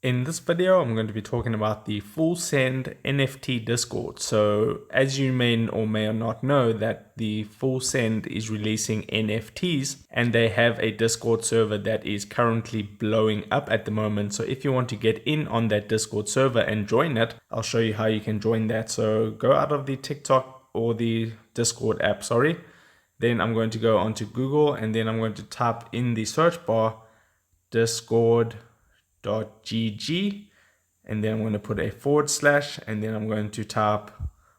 In this video, I'm going to be talking about the Full Send NFT Discord. So as you may or may not know, that the Full Send is releasing NFTs and they have a Discord server that is currently blowing up at the moment. So if you want to get in on that Discord server and join it, I'll show you how you can join that. So go out of the TikTok or the Discord app, sorry. Then I'm going to go onto Google and then I'm going to type in the search bar Discord.gg, and then I'm going to put a / and then I'm going to type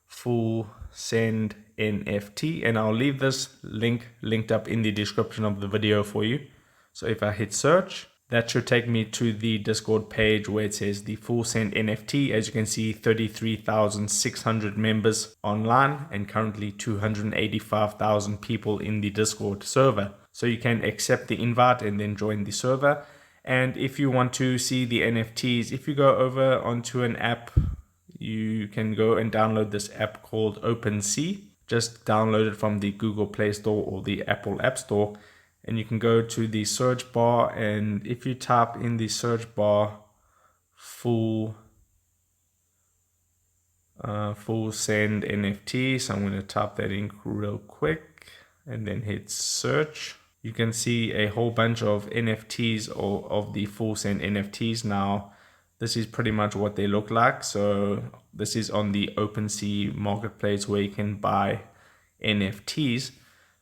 Full Send NFT, and I'll leave this link linked up in the description of the video for you. So if I hit search, that should take me to the Discord page where it says the Full Send NFT. As you can see, 33,600 members online and currently 285,000 people in the Discord server. So you can accept the invite and then join the server. And if you want to see the NFTs, if you go over onto an app, you can go and download this app called OpenSea. Just download it from the Google Play Store or the Apple App Store. And you can go to the search bar, and if you type in the search bar full send NFT, so I'm going to type that in real quick and then hit search. You can see a whole bunch of NFTs or of the Full Send NFTs. Now, this is pretty much what they look like. So this is on the OpenSea marketplace where you can buy NFTs.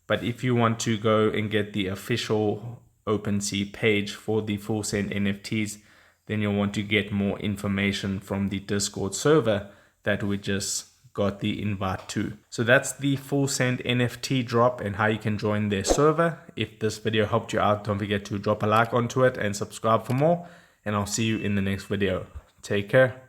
But if you want to go and get the official OpenSea page for the Full Send NFTs, then you'll want to get more information from the Discord server that we just got the invite to. So that's the Full Send NFT drop and how you can join their server. If this video helped you out, don't forget to drop a like onto it and subscribe for more. And I'll see you in the next video. Take care.